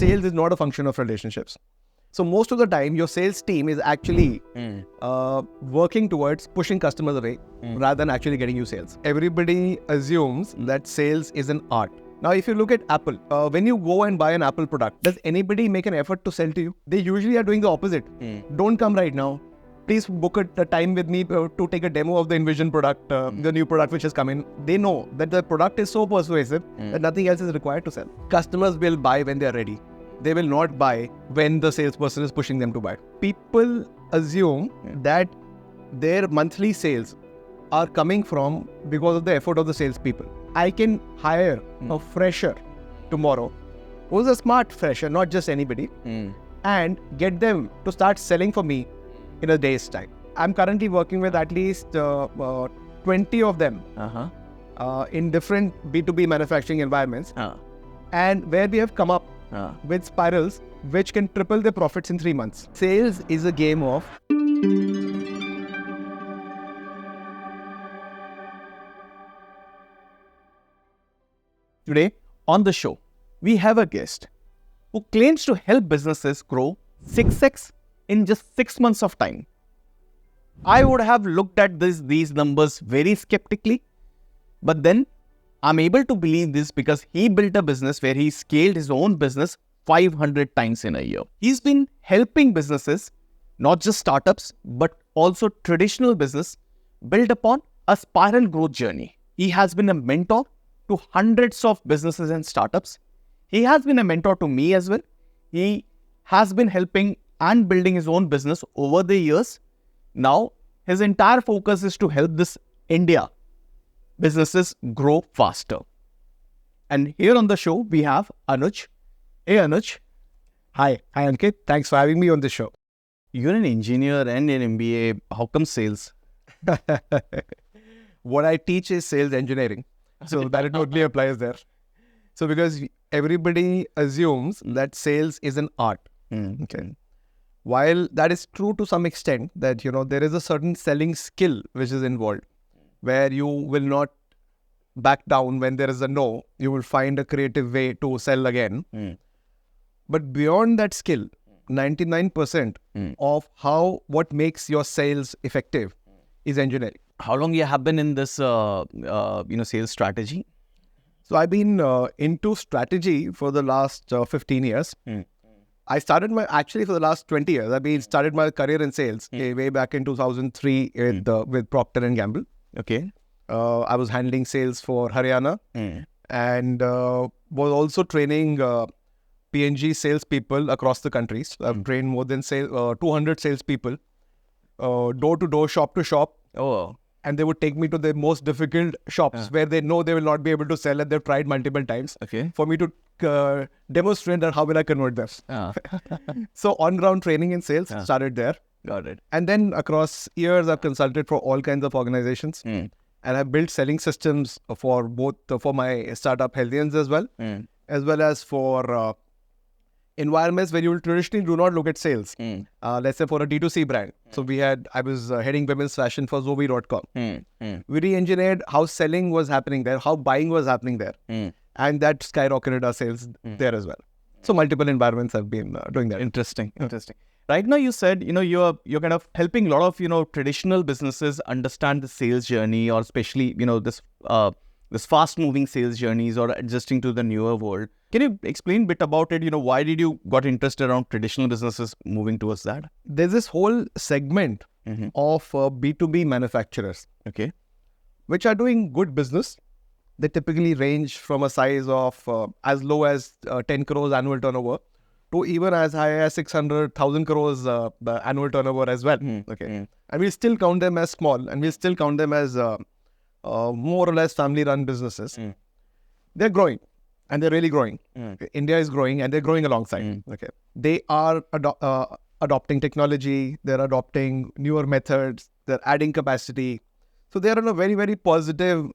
sales is not a function of relationships. So most of the time, your sales team is actually working towards pushing customers away rather than actually getting you sales. Everybody assumes that sales is an art. Now, if you look at Apple, when you go and buy an Apple product, does anybody make an effort to sell to you? They usually are doing the opposite. Don't come right now. Please book a time with me to take a demo of the Envision product, the new product which has come in. They know that the product is so persuasive that nothing else is required to sell. Customers will buy when they are ready. They will not buy when the salesperson is pushing them to buy. People assume that their monthly sales are coming from because of the effort of the salespeople. I can hire a fresher tomorrow who's a smart fresher, not just anybody, and get them to start selling for me in a day's time. I'm currently working with at least 20 of them in different B2B manufacturing environments, and where we have come up with spirals which can triple their profits in 3 months. Sales is a game of Today on the show, we have a guest who claims to help businesses grow 6x in just 6 months of time. I would have looked at these numbers very skeptically, but then I'm able to believe this because he built a business where he scaled his own business 500 times in a year. He's been helping businesses, not just startups, but also traditional business, build upon a spiral growth journey. He has been a mentor to hundreds of businesses and startups. He has been a mentor to me as well. He has been helping and building his own business over the years. Now, his entire focus is to help this India businesses grow faster. And here on the show, we have Anuj. Hey, Anuj. Hi, Ankit. Thanks for having me on this show. You're an engineer and an MBA. How come sales? What I teach is sales engineering. So that it totally applies there. So because everybody assumes that sales is an art. Okay. While that is true to some extent, that, there is a certain selling skill which is involved, where you will not back down when there is a no. You will find a creative way to sell again. But beyond that skill, 99% of what makes your sales effective is engineering. How long you have been in this, sales strategy? So I've been into strategy for the last 15 years. I started for the last 20 years. Started my career in sales way back in 2003 with Procter & Gamble. Okay. I was handling sales for Haryana and was also training P&G salespeople across the countries. I've trained more than 200 salespeople, door to door, shop to shop. Oh. And they would take me to the most difficult shops where they know they will not be able to sell, and they've tried multiple times. Okay. For me to demonstrate that how will I convert them. So on-ground training in sales started there. Got it. And then across years, I've consulted for all kinds of organizations. And I've built selling systems for both for my startup Healthians as well as for environments where you will traditionally do not look at sales. Let's say for a D2C brand. So I was heading women's fashion for Zoe.com. We re-engineered how selling was happening there, how buying was happening there. And that skyrocketed our sales there as well. So multiple environments have been doing that. Interesting. Right now, you said, you're kind of helping a lot of, traditional businesses understand the sales journey, or especially, this fast-moving sales journeys, or adjusting to the newer world. Can you explain a bit about it? Why did you got interested around traditional businesses moving towards that? There's this whole segment of B2B manufacturers, which are doing good business. They typically range from a size of as low as 10 crores annual turnover to even as high as 600,000 crores annual turnover as well. And we still count them as small, and we still count them as more or less family-run businesses. They're growing, and they're really growing. India is growing, and they're growing alongside. They are adopting technology. They're adopting newer methods. They're adding capacity. So they're in a very, very positive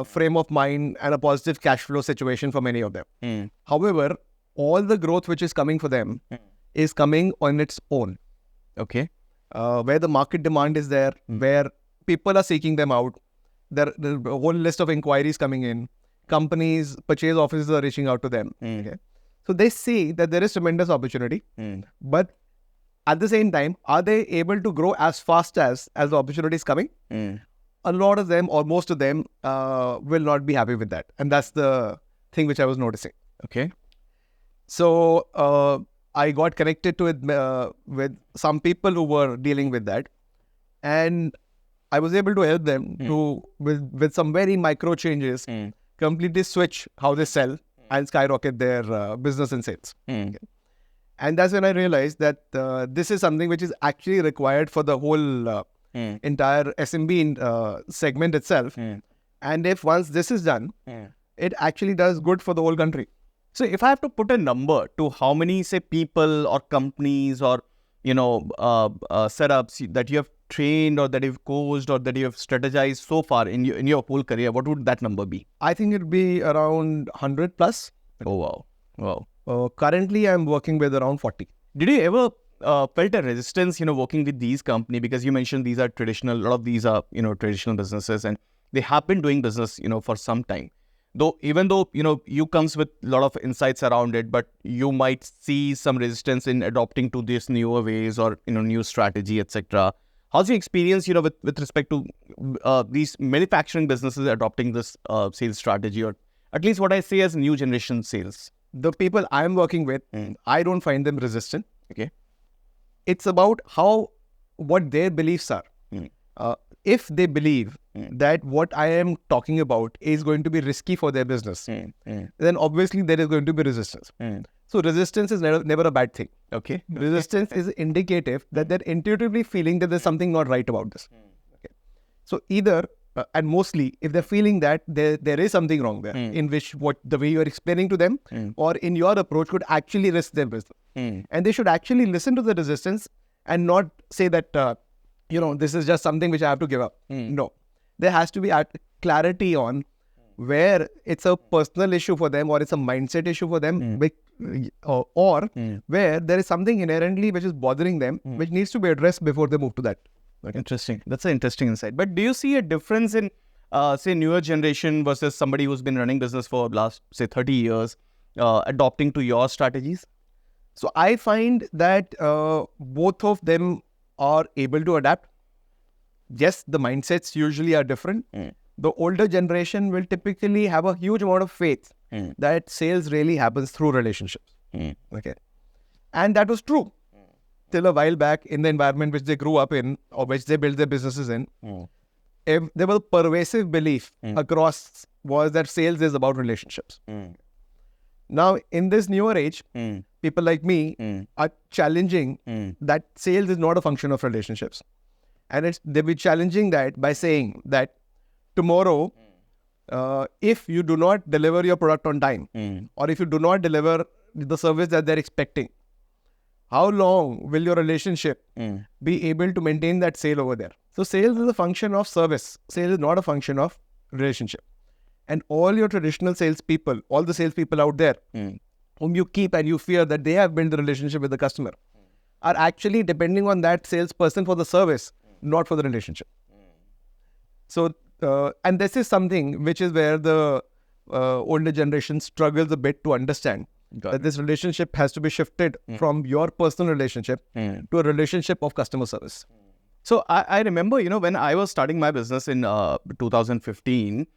frame of mind and a positive cash flow situation for many of them. However, all the growth which is coming for them is coming on its own. Where the market demand is there, where people are seeking them out. There are a whole list of inquiries coming in. Companies, purchase offices are reaching out to them. So they see that there is tremendous opportunity, but at the same time, are they able to grow as fast as the opportunity is coming? A lot of them, or most of them, will not be happy with that, and that's the thing which I was noticing. Okay. So I got connected to it with some people who were dealing with that, and I was able to help them to with some very micro changes, completely switch how they sell and skyrocket their business and sales. Okay. And that's when I realized that this is something which is actually required for the whole entire SMB segment itself. And if once this is done, it actually does good for the whole country. So if I have to put a number to how many, say, people or companies or, setups that you have trained or that you've coached or that you have strategized so far in your whole career, what would that number be? I think it'd be around 100 plus. Oh, wow. Currently, I'm working with around 40. Did you ever felt a resistance, working with these companies? Because you mentioned these are traditional, a lot of these are, traditional businesses and they have been doing business, for some time. Even though, you comes with a lot of insights around it, but you might see some resistance in adopting to these newer ways or, new strategy, etc. How's your experience, with respect to these manufacturing businesses adopting this sales strategy, or at least what I say as new generation sales? The people I'm working with, I don't find them resistant. Okay. It's about what their beliefs are. If they believe that what I am talking about is going to be risky for their business, then obviously there is going to be resistance. So resistance is never a bad thing. Okay. Resistance is indicative that they're intuitively feeling that there's something not right about this. Okay. So either, and mostly, if they're feeling that there is something wrong there, in which the way you're explaining to them or in your approach could actually risk their business. And they should actually listen to the resistance and not say that, this is just something which I have to give up. No. There has to be clarity on where it's a personal issue for them or it's a mindset issue for them, or where there is something inherently which is bothering them, which needs to be addressed before they move to that. Okay. Interesting. That's an interesting insight. But do you see a difference in, say, newer generation versus somebody who's been running business for last, say, 30 years, adopting to your strategies? So I find that both of them are able to adapt. Yes, the mindsets usually are different. The older generation will typically have a huge amount of faith that sales really happens through relationships. Okay. And that was true till a while back in the environment which they grew up in or which they built their businesses in. If there was a pervasive belief across was that sales is about relationships. Now, in this newer age, people like me are challenging that sales is not a function of relationships. And they'll be challenging that by saying that tomorrow, if you do not deliver your product on time, or if you do not deliver the service that they're expecting, how long will your relationship be able to maintain that sale over there? So sales is a function of service. Sales is not a function of relationship. And all your traditional salespeople, all the salespeople out there, whom you keep and you fear that they have built the relationship with the customer, are actually depending on that salesperson for the service, not for the relationship. So, and this is something which is where the older generation struggles a bit to understand that this relationship has to be shifted from your personal relationship to a relationship of customer service. So I remember, when I was starting my business in 2015,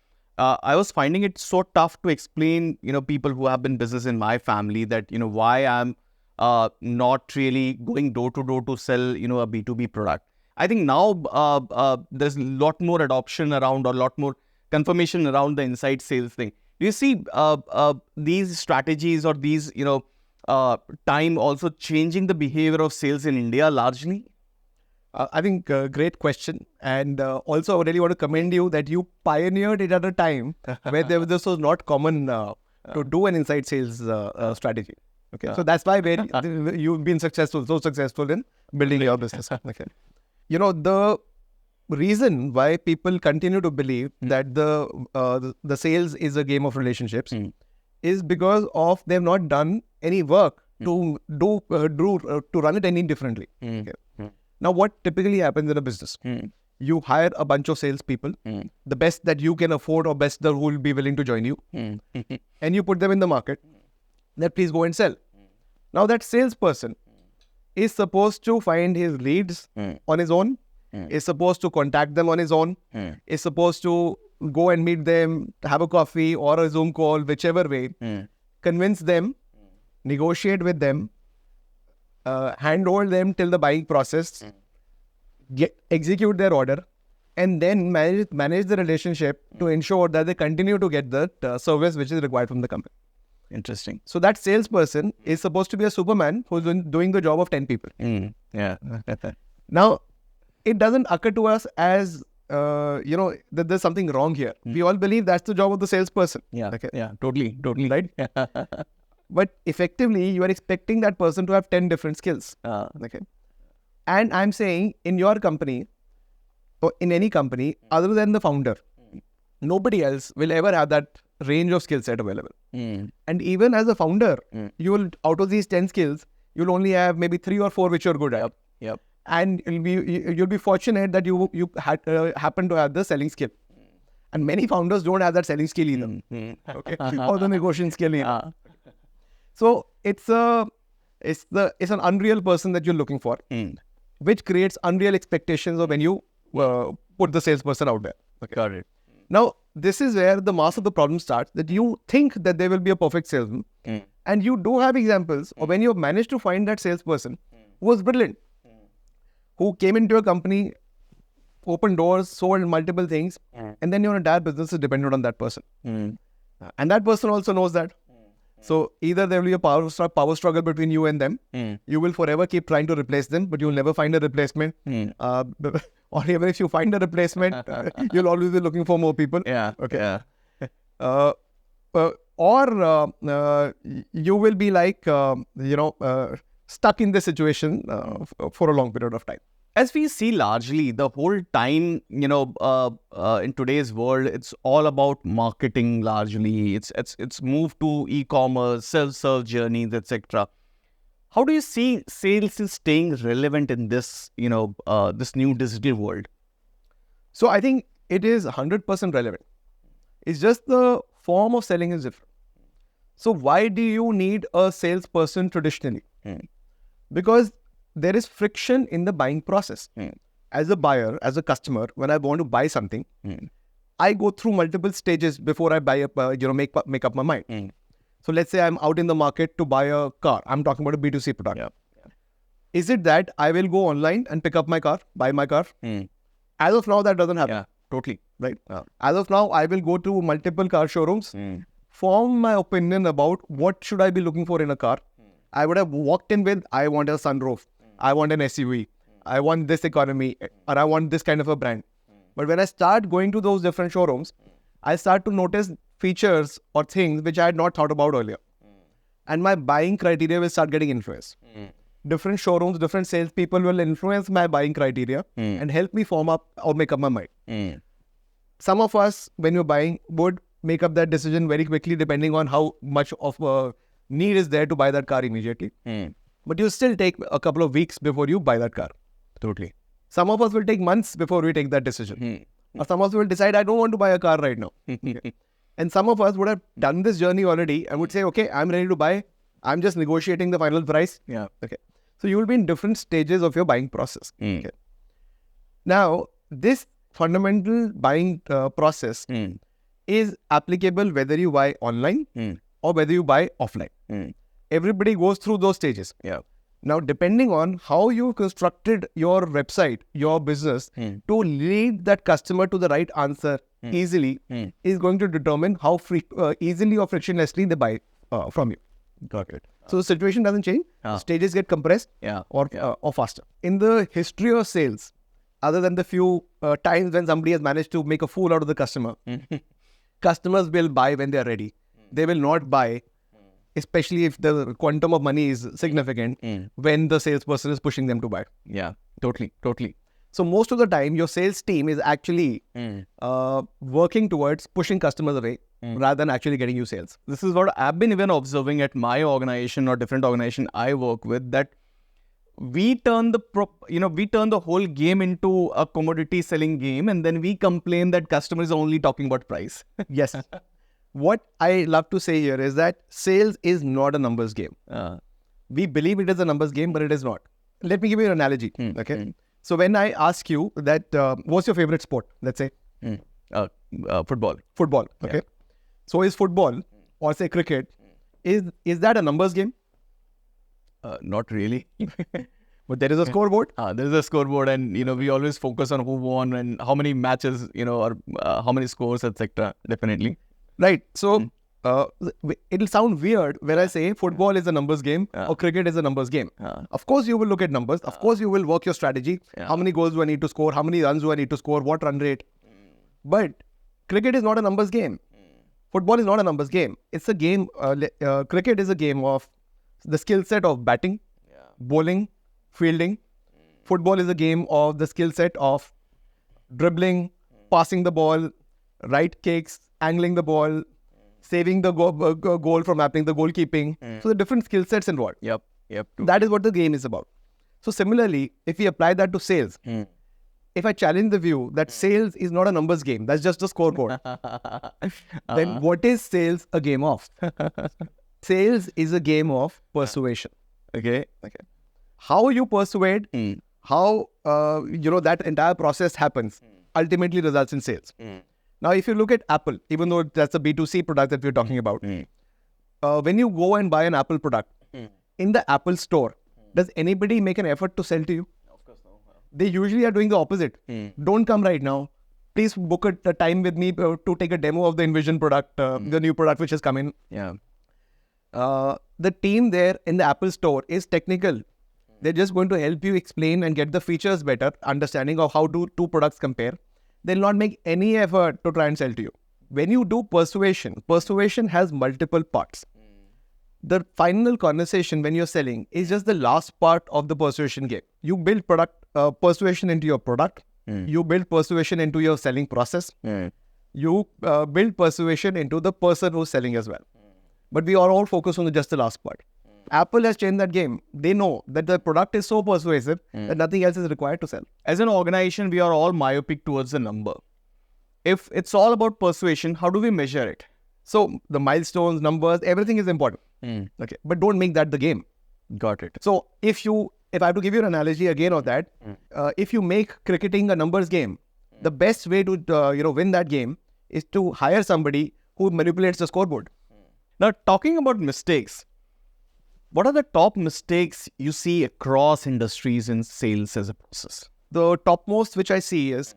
I was finding it so tough to explain, people who have been business in my family that, why I'm not really going door to door to sell, a B2B product. I think now there's a lot more adoption around or a lot more confirmation around the inside sales thing. Do you see these strategies or these, time also changing the behavior of sales in India largely? I think great question. And also I really want to commend you that you pioneered it at a time where this was not common to do an inside sales strategy. Okay, so that's why you've been so successful in building your business. Okay. The reason why people continue to believe that the sales is a game of relationships is because of they've not done any work to run it any differently. Okay. Now, what typically happens in a business? You hire a bunch of salespeople, the best that you can afford or best who will be willing to join you, and you put them in the market. that please go and sell. Now that salesperson is supposed to find his leads on his own, is supposed to contact them on his own, is supposed to go and meet them, have a coffee or a Zoom call, whichever way, convince them, negotiate with them, handhold them till the buying process, execute their order, and then manage the relationship to ensure that they continue to get the service which is required from the company. Interesting. So that salesperson is supposed to be a Superman who's doing the job of 10 people. Yeah. Now, it doesn't occur to us as, that there's something wrong here. We all believe that's the job of the salesperson. Yeah. Okay. Yeah. Totally. Right? But effectively, you are expecting that person to have 10 different skills. Okay. And I'm saying in your company, or in any company, other than the founder, nobody else will ever have that range of skill set available. And even as a founder, you will, out of these 10 skills, you'll only have maybe 3 or 4 which you're good at. Yep. And you'll be fortunate that you happen to have the selling skill. And many founders don't have that selling skill either. Okay, or the negotiation skill either. So it's an unreal person that you're looking for, which creates unreal expectations of when you put the salesperson out there. Okay. Got it. Now, this is where the mass of the problem starts, that you think that they will be a perfect salesman. And you do have examples of when you have managed to find that salesperson who was brilliant, who came into a company, opened doors, sold multiple things, and then your entire business is dependent on that person. And that person also knows that. So either there will be a power struggle between you and them. You will forever keep trying to replace them, but you'll never find a replacement. Or even if you find a replacement, you'll always be looking for more people. Yeah. Okay. Yeah. Or you will be like, stuck in this situation for a long period of time. As we see largely the whole time, in today's world, it's all about marketing largely. It's moved to e-commerce, self-serve journeys, etc. How do you see sales is staying relevant in this, this new digital world? So I think it is 100% relevant. It's just the form of selling is different. So why do you need a salesperson traditionally? Because there is friction in the buying process. As a buyer, as a customer, when I want to buy something, I go through multiple stages before I buy make up my mind. So let's say I'm out in the market to buy a car. I'm talking about a B2C product. Yeah. Is it that I will go online and pick up my car, buy my car? As of now, that doesn't happen. Yeah, totally. Right? As of now, I will go to multiple car showrooms, form my opinion about what should I be looking for in a car. I would have walked in with, I want a sunroof, I want an SUV, I want this economy, or I want this kind of a brand. But when I start going to those different showrooms, I start to notice features or things which I had not thought about earlier. And my buying criteria will start getting influenced. Different showrooms, different salespeople will influence my buying criteria and help me form up or make up my mind. Some of us, when you're buying, would make up that decision very quickly depending on how much of a need is there to buy that car immediately. But you still take a couple of weeks before you buy that car. Totally. Some of us will take months before we take that decision. Or some of us will decide, I don't want to buy a car right now. And some of us would have done this journey already and would say, okay, I'm ready to buy. I'm just negotiating the final price. Yeah. Okay. So you will be in different stages of your buying process. Okay. Now, this fundamental buying process is applicable whether you buy online or whether you buy offline. Everybody goes through those stages. Yeah. Now, depending on how you constructed your website, your business, to lead that customer to the right answer easily is going to determine how easily or frictionlessly they buy from you. Got it. So the situation doesn't change. Stages get compressed or faster. In the history of sales, other than the few times when somebody has managed to make a fool out of the customer, customers will buy when they are ready. They will not buy, especially if the quantum of money is significant, when the salesperson is pushing them to buy. Yeah, totally. So most of the time, your sales team is actually working towards pushing customers away rather than actually getting you sales. This is what I've been even observing at my organization or different organization I work with, that we turn the whole game into a commodity selling game, and then we complain that customers are only talking about price. Yes. what I love to say here is that sales is not a numbers game. We believe it is a numbers game, but it is not. Let me give you an analogy. Okay. So when I ask you that, what's your favorite sport? Let's say. Football. Football. Okay. Yeah. So is football or say cricket, is that a numbers game? Not really. But there is a scoreboard. There is a scoreboard, and we always focus on who won and how many matches, or how many scores, etc. Definitely. Right. So it'll sound weird when I say football is a numbers game or cricket is a numbers game. Of course, you will look at numbers. Of course, you will work your strategy. How many goals do I need to score? How many runs do I need to score? What run rate? But cricket is not a numbers game. Football is not a numbers game. It's a game. Cricket is a game of the skill set of batting, bowling, fielding. Football is a game of the skill set of dribbling, passing the ball, right kicks, angling the ball, saving the goal from happening, the goalkeeping. So the different skill sets involved. Yep. That is what the game is about. So similarly, if we apply that to sales, if I challenge the view that sales is not a numbers game, that's just a scoreboard, then what is sales a game of? Sales is a game of persuasion. Okay. How you persuade, how that entire process happens, ultimately results in sales. Now, if you look at Apple, even though that's a B2C product that we're talking about, when you go and buy an Apple product in the Apple store, does anybody make an effort to sell to you? Of course no. They usually are doing the opposite. Don't come right now. Please book a time with me to take a demo of the Envision product, the new product which has come in. Yeah. The team there in the Apple store is technical. They're just going to help you explain and get the features better, understanding of how do two products compare. They'll not make any effort to try and sell to you. When you do persuasion has multiple parts. The final conversation when you're selling is just the last part of the persuasion game. You build persuasion into your product. You build persuasion into your selling process. You build persuasion into the person who's selling as well. But we are all focused on just the last part. Apple has changed that game. They know that the product is so persuasive that nothing else is required to sell. As an organization, we are all myopic towards the number. If it's all about persuasion, how do we measure it? So the milestones, numbers, everything is important. Okay, but don't make that the game. Got it. So if I have to give you an analogy again of that, if you make cricketing a numbers game, the best way to win that game is to hire somebody who manipulates the scoreboard. Now, talking about mistakes, what are the top mistakes you see across industries in sales as a process? The topmost which I see is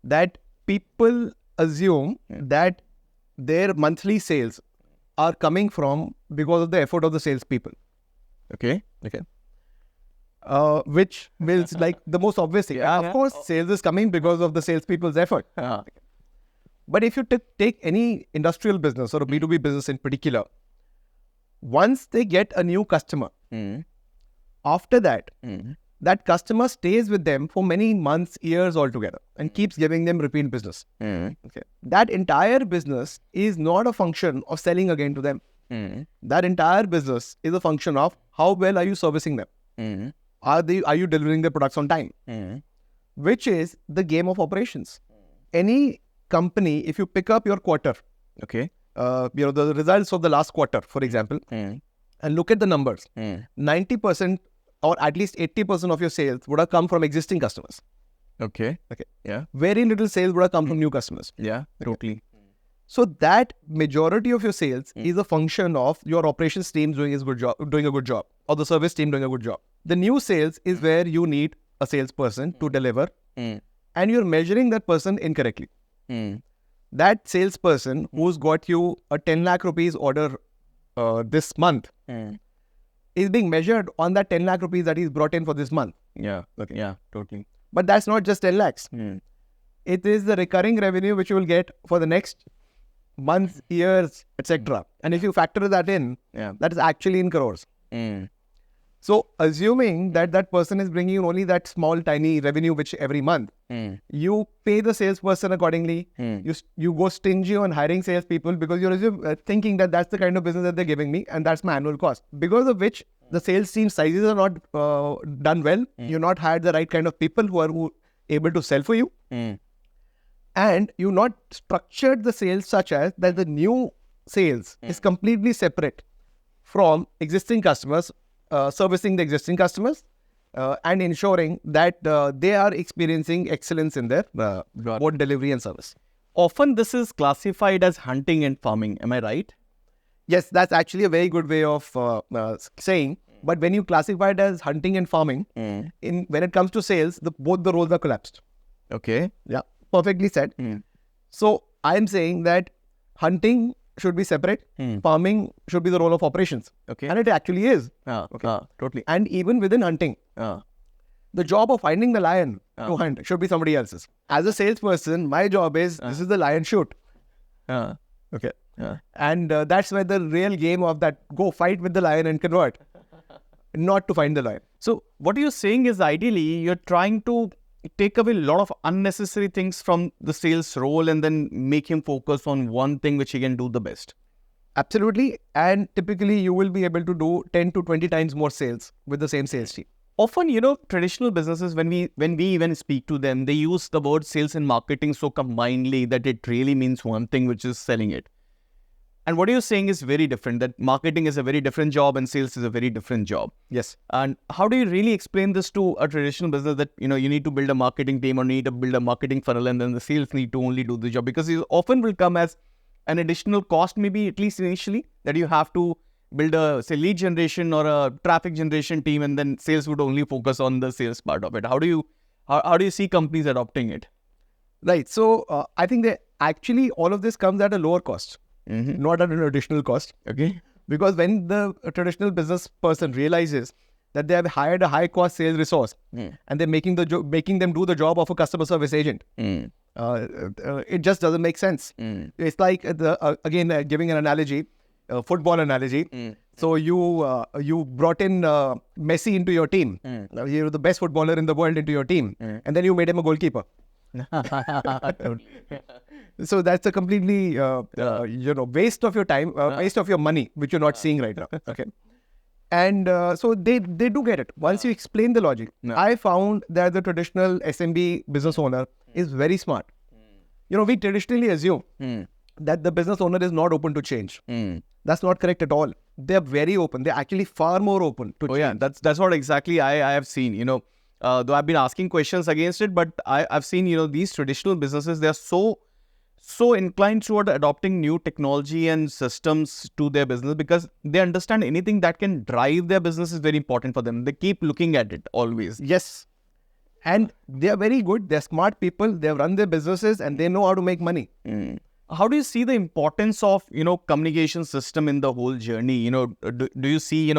that people assume that their monthly sales are coming from because of the effort of the salespeople. Okay. Which is like the most obvious thing. Of course, sales is coming because of the salespeople's effort. But if you take any industrial business or a B2B business in particular, once they get a new customer, after that, that customer stays with them for many months, years altogether and keeps giving them repeat business. Okay. That entire business is not a function of selling again to them. That entire business is a function of how well are you servicing them? Are you delivering the products on time? Which is the game of operations. Any company, if you pick up your quarter, okay, the results of the last quarter, for example, and look at the numbers, 90% or at least 80% of your sales would have come from existing customers. Okay. Yeah. Very little sales would have come from new customers. Yeah, totally. So that majority of your sales is a function of your operations team doing a good job, or the service team doing a good job. The new sales is where you need a salesperson to deliver, and you're measuring that person incorrectly. That salesperson who's got you a 10 lakh rupees order this month is being measured on that 10 lakh rupees that he's brought in for this month. Yeah. Okay. Yeah, totally. But that's not just 10 lakhs. It is the recurring revenue which you will get for the next months, years, etc. And if you factor that in, that is actually in crores. So assuming that that person is bringing you only that small tiny revenue which every month, you pay the salesperson accordingly. You go stingy on hiring salespeople because you're thinking that that's the kind of business that they're giving me and that's my annual cost. Because of which the sales team sizes are not done well. You're not hired the right kind of people who are able to sell for you. And you not structured the sales such as that the new sales is completely separate from existing customers, servicing the existing customers, and ensuring that they are experiencing excellence in their both delivery and service. Often this is classified as hunting and farming. Am I right? Yes, that's actually a very good way of saying. But when you classify it as hunting and farming, when it comes to sales, both the roles are collapsed. Okay. Yeah, perfectly said. So I'm saying that hunting should be separate. Farming should be the role of operations. Okay. And it actually is. Totally. And even within hunting, the job of finding the lion to hunt should be somebody else's. As a salesperson, my job is this is the lion shoot. Okay. And that's where the real game of that go fight with the lion and convert, not to find the lion. So what you're saying is ideally you're trying to take away a lot of unnecessary things from the sales role and then make him focus on one thing which he can do the best. Absolutely. And typically you will be able to do 10 to 20 times more sales with the same sales team. Often, traditional businesses, when we even speak to them, they use the word sales and marketing so combinedly that it really means one thing, which is selling it. And what you're saying is very different, that marketing is a very different job and sales is a very different job. Yes. And how do you really explain this to a traditional business that, you need to build a marketing team or need to build a marketing funnel and then the sales need to only do the job? Because it often will come as an additional cost, maybe at least initially, that you have to build a, say, lead generation or a traffic generation team and then sales would only focus on the sales part of it. How do you see companies adopting it? Right. So I think that actually all of this comes at a lower cost, not at an additional cost. Okay. Because when the traditional business person realizes that they have hired a high cost sales resource and they're making them do the job of a customer service agent, it just doesn't make sense. It's like again giving an analogy. Football analogy. So you brought in Messi into your team. You're the best footballer in the world into your team, and then you made him a goalkeeper. So that's a completely waste of your time, waste of your money, which you're not seeing right now. Okay, and so they do get it once you explain the logic. I found that the traditional SMB business owner is very smart. We traditionally assume that the business owner is not open to change. That's not correct at all. They're very open. They're actually far more open to change. Yeah, that's what exactly I have seen. Though I've been asking questions against it, but I've seen these traditional businesses, they're so inclined toward adopting new technology and systems to their business because they understand anything that can drive their business is very important for them. They keep looking at it always. Yes. And they're very good. They're smart people. They've run their businesses and they know how to make money. How do you see the importance of, communication system in the whole journey? Do you see,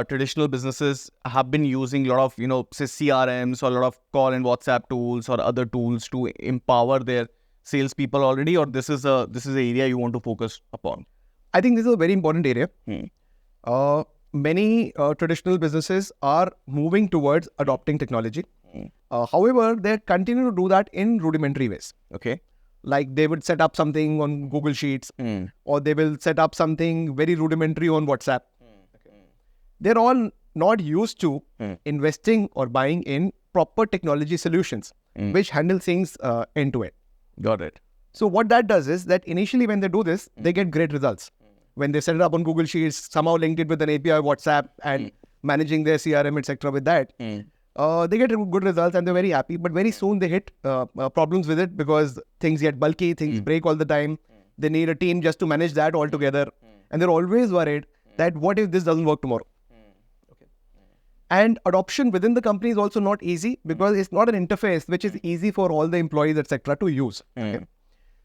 traditional businesses have been using a lot of, say CRMs or a lot of call and WhatsApp tools or other tools to empower their salespeople already, or this is a area you want to focus upon? I think this is a very important area. Many traditional businesses are moving towards adopting technology. However, they continue to do that in rudimentary ways. Okay. Like they would set up something on Google Sheets or they will set up something very rudimentary on WhatsApp. They're all not used to investing or buying in proper technology solutions which handle things end to end. Got it. So what that does is that initially when they do this, they get great results. When they set it up on Google Sheets, somehow linked it with an API WhatsApp and managing their CRM, etc. with that, they get good results and they're very happy. But very soon they hit problems with it because things get bulky, things break all the time. They need a team just to manage that altogether. And they're always worried that what if this doesn't work tomorrow? And adoption within the company is also not easy because it's not an interface which is easy for all the employees, etc. to use.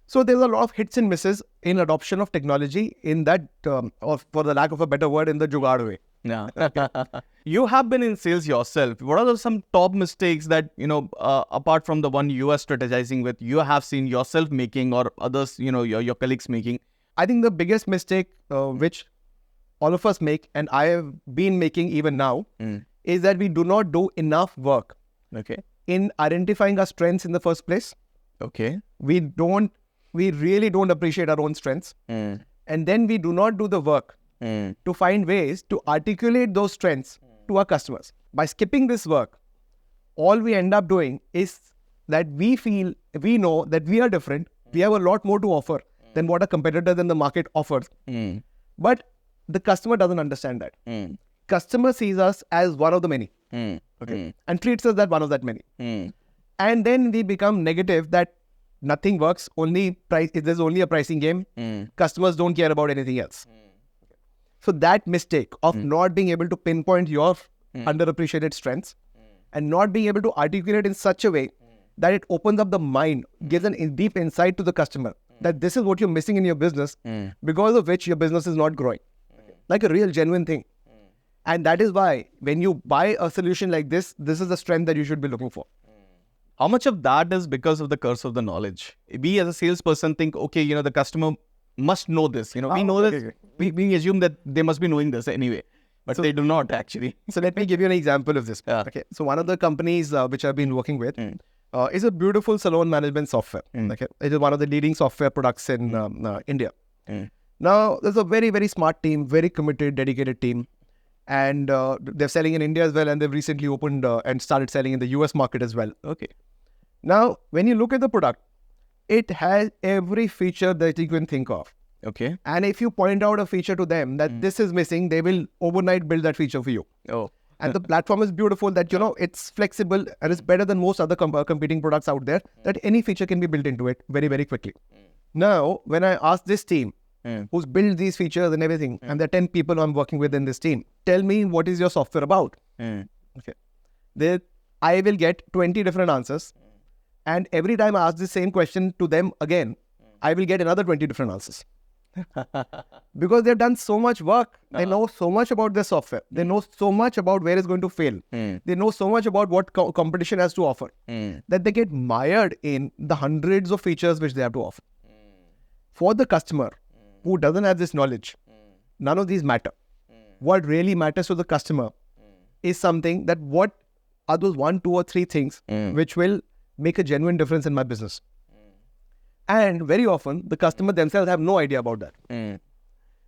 So there's a lot of hits and misses in adoption of technology in that, or for the lack of a better word, in the jugaad way. Yeah. You have been in sales yourself. What are some top mistakes that, apart from the one you are strategizing with, you have seen yourself making or others, your colleagues making? I think the biggest mistake which all of us make, and I have been making even now, is that we do not do enough work in identifying our strengths in the first place. Okay. We really don't appreciate our own strengths. And then we do not do the work to find ways to articulate those strengths to our customers. By skipping this work, all we end up doing is that we know that we are different. We have a lot more to offer than what a competitor in the market offers. But the customer doesn't understand that. Customer sees us as one of the many, and treats us that one of that many. And then we become negative that nothing works, only price. There's only a pricing game. Customers don't care about anything else. So that mistake of not being able to pinpoint your underappreciated strengths and not being able to articulate in such a way that it opens up the mind, gives an deep insight to the customer that this is what you're missing in your business, because of which your business is not growing. Like a real genuine thing. And that is why when you buy a solution like this, this is the strength that you should be looking for. How much of that is because of the curse of the knowledge? We as a salesperson think, okay, the customer must know this. We know that. We assume that they must be knowing this anyway. But they do not actually. So let me give you an example of this. Okay. So one of the companies which I've been working with is a beautiful salon management software. Okay. It is one of the leading software products in India. Now, there's a very, very smart team, very committed, dedicated team. And they're selling in India as well. And they've recently opened and started selling in the US market as well. Okay. Now, when you look at the product, it has every feature that you can think of. Okay. And if you point out a feature to them that this is missing, they will overnight build that feature for you. Oh. And the platform is beautiful that, it's flexible and it's better than most other competing products out there, that any feature can be built into it very, very quickly. Now, when I ask this team, who's built these features and everything, and there are 10 people I'm working with in this team, tell me what is your software about? Okay. I will get 20 different answers. And every time I ask the same question to them again, I will get another 20 different answers. Because they've done so much work. They know so much about their software. They know so much about where it's going to fail. They know so much about what competition has to offer, that they get mired in the hundreds of features which they have to offer. For the customer who doesn't have this knowledge, none of these matter. What really matters to the customer is something that what are those 1, 2 or 3 things which will make a genuine difference in my business. And very often, the customer themselves have no idea about that.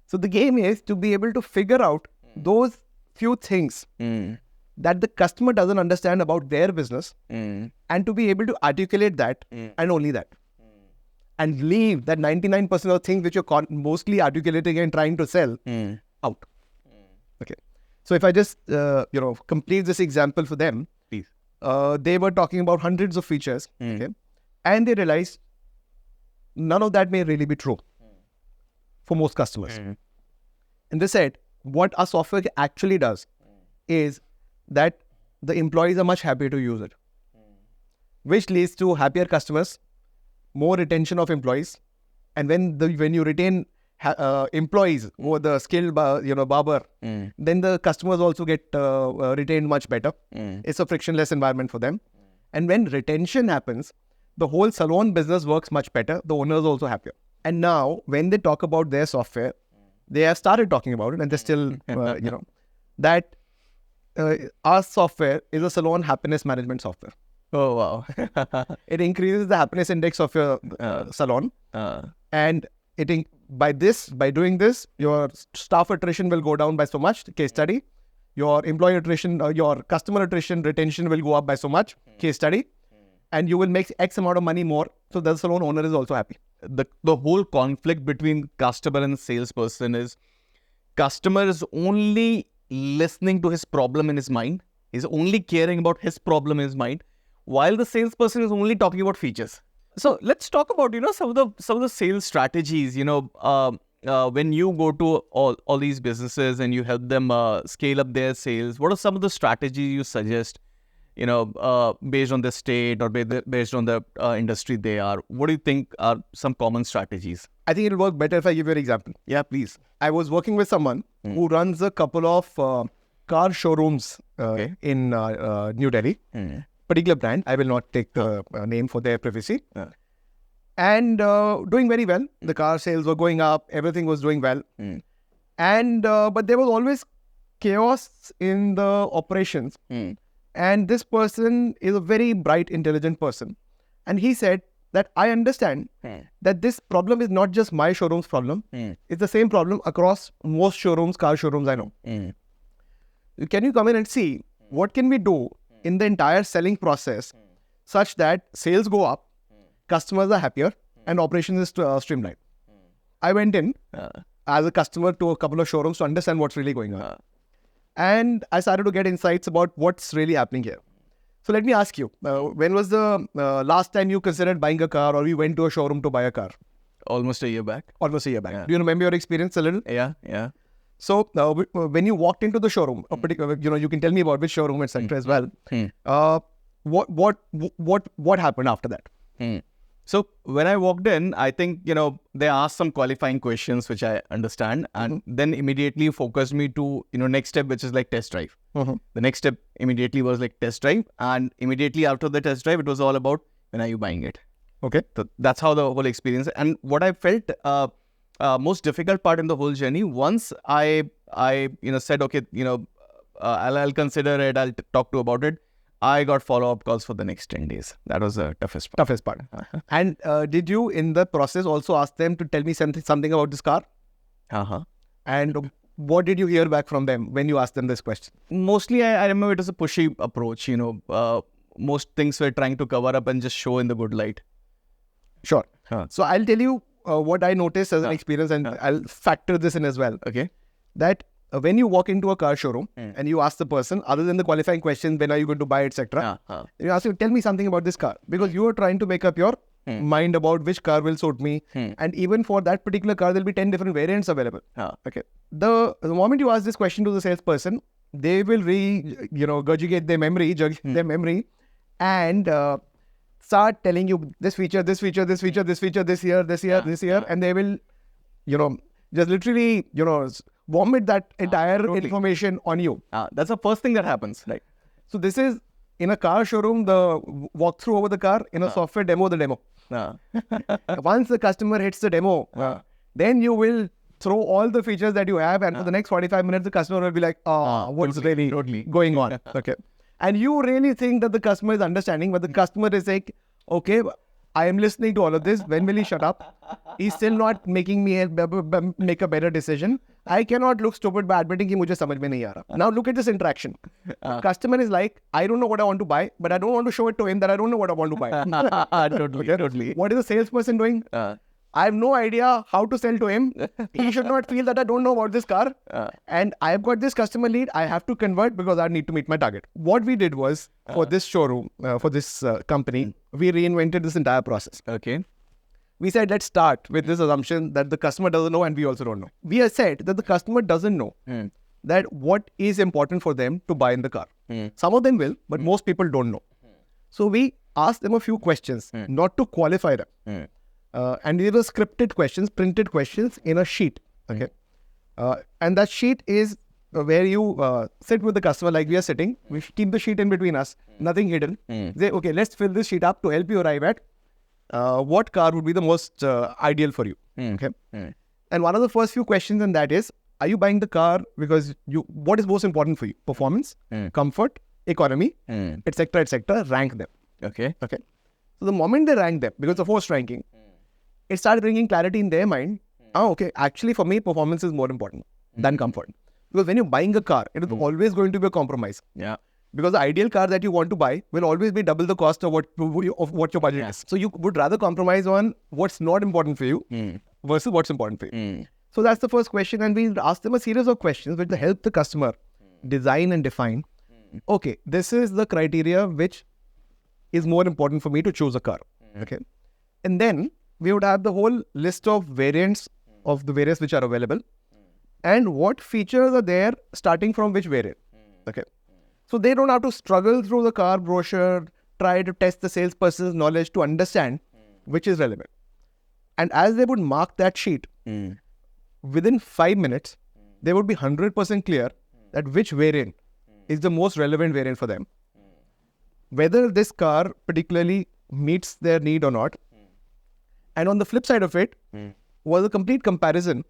So the game is to be able to figure out those few things that the customer doesn't understand about their business, and to be able to articulate that and only that. And leave that 99% of things which you're mostly articulating and trying to sell out. Okay. So if I just, complete this example for them, please. They were talking about hundreds of features, okay, and they realized none of that may really be true for most customers. And they said, what our software actually does is that the employees are much happier to use it, which leads to happier customers, more retention of employees. And when you retain employees who are the skilled barber, then the customers also get retained much better. It's a frictionless environment for them. And when retention happens, the whole salon business works much better. The owner is also happier. And now, when they talk about their software, they have started talking about it, and they're still, that our software is a salon happiness management software. Oh, wow. It increases the happiness index of your salon. And by doing this, your staff attrition will go down by so much, case study. Your employee attrition, your customer attrition, retention will go up by so much, case study. And you will make X amount of money more. So the salon owner is also happy. The whole conflict between customer and salesperson is customer is only listening to his problem in his mind. He's only caring about his problem in his mind, while the salesperson is only talking about features. So let's talk about, some of the sales strategies, when you go to all these businesses and you help them scale up their sales, what are some of the strategies you suggest, based on the state or based on the industry they are? What do you think are some common strategies? I think it'll work better if I give you an example. Yeah, please. I was working with someone who runs a couple of car showrooms in New Delhi. Particular brand. I will not take the name for their privacy. And doing very well. The car sales were going up. Everything was doing well. And but there was always chaos in the operations. And this person is a very bright, intelligent person. And he said that I understand that this problem is not just my showroom's problem. It's the same problem across most showrooms, car showrooms I know. Can you come in and see what can we do in the entire selling process such that sales go up, customers are happier, and operations is streamlined? I went in as a customer to a couple of showrooms to understand what's really going on. And I started to get insights about what's really happening here. So let me ask you, when was the last time you considered buying a car or you went to a showroom to buy a car? Almost a year back. Almost a year back. Yeah. Do you remember your experience a little? Yeah. So when you walked into the showroom, a particular, you can tell me about which showroom, etc. as well. What happened after that? So when I walked in, I think, they asked some qualifying questions, which I understand, and then immediately focused me to, next step, which is like test drive. The next step immediately was like test drive, and immediately after the test drive, it was all about when are you buying it. Okay. So that's how the whole experience. And what I felt most difficult part in the whole journey, once I said, okay, I'll consider it, I'll talk to about it, I got follow-up calls for the next 10 days. That was the toughest part. And did you, in the process, also ask them to tell me something about this car? And what did you hear back from them when you asked them this question? Mostly, I remember it was a pushy approach. Most things were trying to cover up and just show in the good light. Sure. So I'll tell you what I noticed as an experience, and I'll factor this in as well. Okay. That when you walk into a car showroom and you ask the person, other than the qualifying questions, when are you going to buy, etc., you ask him, tell me something about this car, because you are trying to make up your mind about which car will suit me. And even for that particular car, there'll be 10 different variants available. Okay. The moment you ask this question to the salesperson, they will regurgitate their memory, and start telling you this feature, this year, and they will, just literally, vomit that entire information on you. That's the first thing that happens. Right. So this is, in a car showroom, the walkthrough over the car. In a software demo, the demo. Once the customer hits the demo, then you will throw all the features that you have, and for the next 45 minutes, the customer will be like, what's really going on? Okay. And you really think that the customer is understanding, but the customer is like, okay, I am listening to all of this. When will he shut up? He's still not making me make a better decision. I cannot look stupid by admitting कि मुझे समझ में नहीं आ रहा. Now look at this interaction. Customer is like, I don't know what I want to buy, but I don't want to show it to him that I don't know what I want to buy. Totally. What is the salesperson doing? I have no idea how to sell to him. He should not feel that I don't know about this car. And I have got this customer lead. I have to convert because I need to meet my target. What we did was, for this showroom, for this company, we reinvented this entire process. Okay. We said, let's start with this assumption that the customer doesn't know and we also don't know. We have said that the customer doesn't know that what is important for them to buy in the car. Some of them will, but most people don't know. So we asked them a few questions, not to qualify them. And these were scripted questions, printed questions in a sheet. Okay. And that sheet is where you sit with the customer like we are sitting. We keep the sheet in between us, nothing hidden. Say, okay, let's fill this sheet up to help you arrive at what car would be the most ideal for you. Okay. And one of the first few questions in that is, are you buying the car because what is most important for you? Performance, comfort, economy, etc., rank them. Okay. So the moment they rank them, because of forced ranking, it started bringing clarity in their mind. Okay, actually for me, performance is more important than comfort. Because when you're buying a car, it is always going to be a compromise. Yeah. Because the ideal car that you want to buy will always be double the cost of what your budget is. So you would rather compromise on what's not important for you versus what's important for you. So that's the first question. And we ask them a series of questions which will help the customer design and define, okay, this is the criteria which is more important for me to choose a car. Okay. And then we would have the whole list of variants of the various which are available and what features are there starting from which variant. Okay. So they don't have to struggle through the car brochure, try to test the salesperson's knowledge to understand which is relevant. And as they would mark that sheet, within 5 minutes, they would be 100% clear that which variant is the most relevant variant for them. Whether this car particularly meets their need or not. And on the flip side of it, was a complete comparison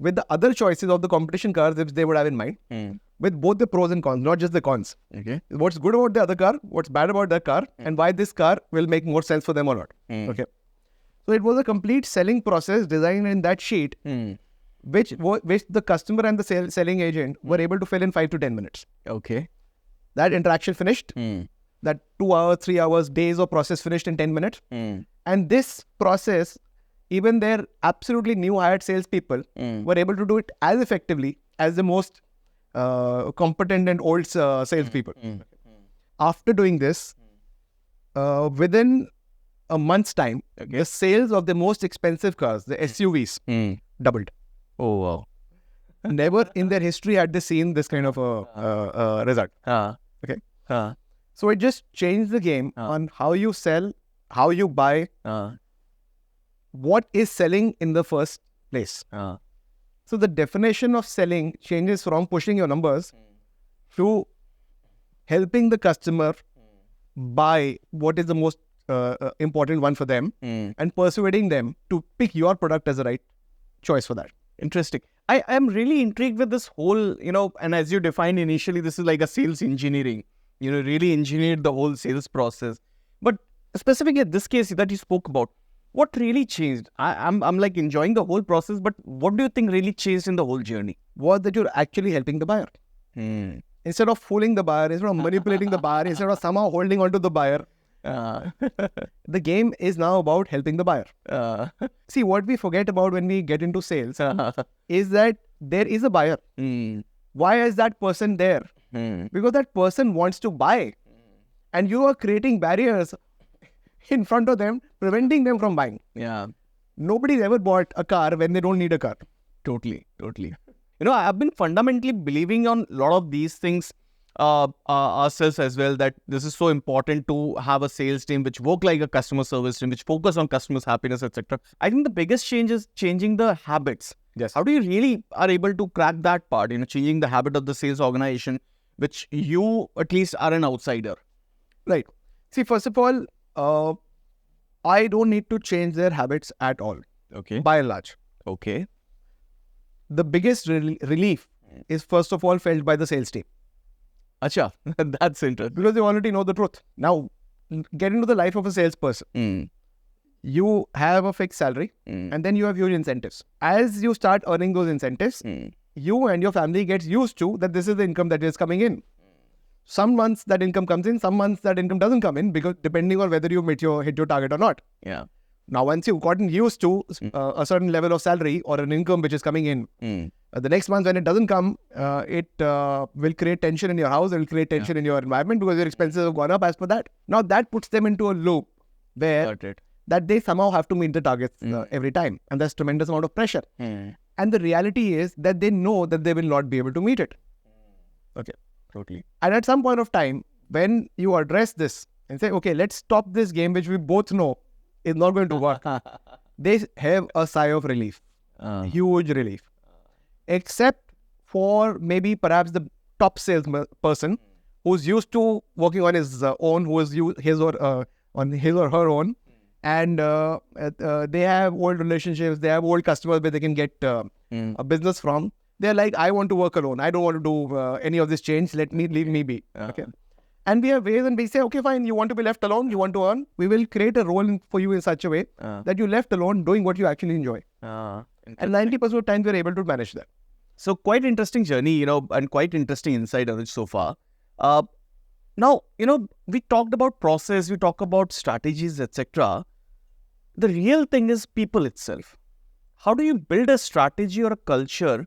with the other choices of the competition cars which they would have in mind, with both the pros and cons, not just the cons. Okay. What's good about the other car, what's bad about that car, and why this car will make more sense for them or not. Okay. So it was a complete selling process designed in that sheet, which the customer and the selling agent were able to fill in 5 to 10 minutes. Okay. That interaction finished. That 2 hours, 3 hours, days of process finished in 10 minutes. And this process even their absolutely new hired salespeople were able to do it as effectively as the most competent and old salespeople. After doing this, within a month's time, the sales of the most expensive cars, the SUVs, doubled. Oh, wow. Never in their history had they seen this kind of a result. Okay. So it just changed the game on how you sell, how you buy, what is selling in the first place. So the definition of selling changes from pushing your numbers to helping the customer buy what is the most important one for them and persuading them to pick your product as the right choice for that. Interesting. I am really intrigued with this whole, and as you defined initially, this is like a sales engineering, really engineered the whole sales process. But specifically in this case that you spoke about, what really changed? I'm like enjoying the whole process, but what do you think really changed in the whole journey? Was that you're actually helping the buyer. Instead of fooling the buyer, instead of manipulating the buyer, instead of somehow holding on to the buyer, the game is now about helping the buyer. See, what we forget about when we get into sales is that there is a buyer. Why is that person there? Because that person wants to buy. And you are creating barriers in front of them, preventing them from buying. Nobody's ever bought a car when they don't need a car. Totally. I've been fundamentally believing on a lot of these things ourselves as well, that this is so important to have a sales team which work like a customer service team, which focus on customers' happiness, etc. I think the biggest change is changing the habits. Yes. How do you really are able to crack that part, changing the habit of the sales organization, which you at least are an outsider? Right. See, first of all, I don't need to change their habits at all. Okay. By and large. Okay. The biggest relief is first of all felt by the sales team. Acha, that's interesting. Because they already know the truth. Now, get into the life of a salesperson. You have a fixed salary and then you have huge incentives. As you start earning those incentives, you and your family gets used to that this is the income that is coming in. Some months that income comes in, some months that income doesn't come in, because depending on whether you hit your target or not. Now, once you've gotten used to a certain level of salary or an income which is coming in, the next month when it doesn't come, it will create tension in your house, it will create tension in your environment because your expenses have gone up as per that. Now, that puts them into a loop where that they somehow have to meet the targets every time. And there's tremendous amount of pressure. And the reality is that they know that they will not be able to meet it. Okay. Totally. And at some point of time, when you address this and say, okay, let's stop this game, which we both know is not going to work, they have a sigh of relief. Huge relief. Except for maybe perhaps the top salesperson who's used to working on his own, who is on his or her own, and they have old relationships, they have old customers where they can get a business from. They're like, I want to work alone. I don't want to do any of this change. Leave me be. Okay. And we have ways, and we say, okay, fine, you want to be left alone, you want to earn. We will create a role for you in such a way that you're left alone doing what you actually enjoy. And 90% of the time, we're able to manage that. So quite interesting journey, and quite interesting insight, Anuj, so far. Now, we talked about process, we talked about strategies, etc. The real thing is people itself. How do you build a strategy or a culture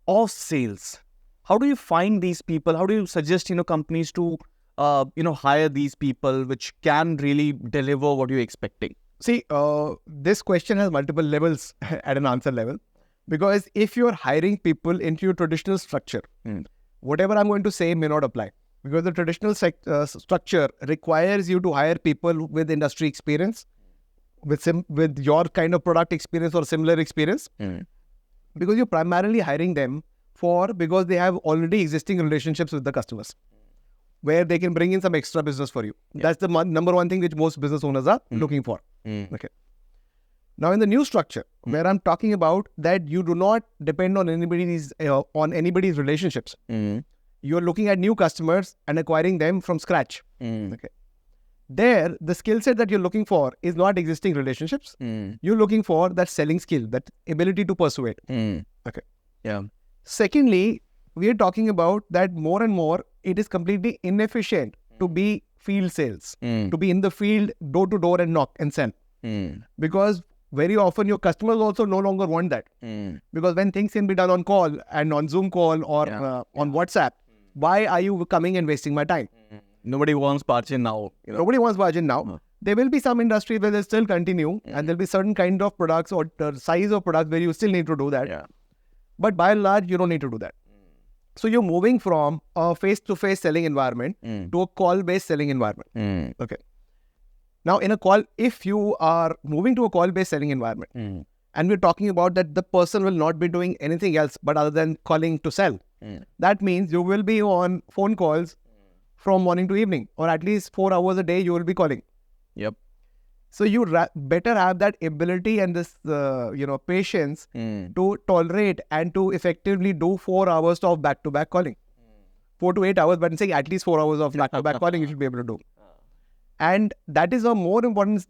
of sales? How do you find these people? How do you suggest, companies to, hire these people which can really deliver what you're expecting? See, this question has multiple levels at an answer level. Because if you're hiring people into your traditional structure, whatever I'm going to say may not apply. Because the traditional structure requires you to hire people with industry experience, with your kind of product experience or similar experience. Because you're primarily hiring them because they have already existing relationships with the customers, where they can bring in some extra business for you. That's the number one thing which most business owners are looking for. Okay. Now, in the new structure, where I'm talking about that you do not depend on anybody's relationships. You're looking at new customers and acquiring them from scratch. Okay. There, the skill set that you're looking for is not existing relationships. You're looking for that selling skill, that ability to persuade. Okay. Yeah. Secondly, we are talking about that more and more, it is completely inefficient to be field sales, to be in the field, door to door and knock and sell. Because very often your customers also no longer want that. Because when things can be done on call and on Zoom call or on WhatsApp, why are you coming and wasting my time? Nobody wants bargain now. Nobody wants margin now. There will be some industry where they still continue and there'll be certain kind of products or the size of products where you still need to do that. But by and large, you don't need to do that. So you're moving from a face-to-face selling environment to a call-based selling environment. Okay. Now in a call, if you are moving to a call-based selling environment and we're talking about that the person will not be doing anything else but other than calling to sell, that means you will be on phone calls from morning to evening, or at least 4 hours a day you will be calling. So you better have that ability and this, patience to tolerate and to effectively do 4 hours of back-to-back calling. 4 to 8 hours, but I'm saying at least 4 hours of back-to-back calling you should be able to do. And that is a more important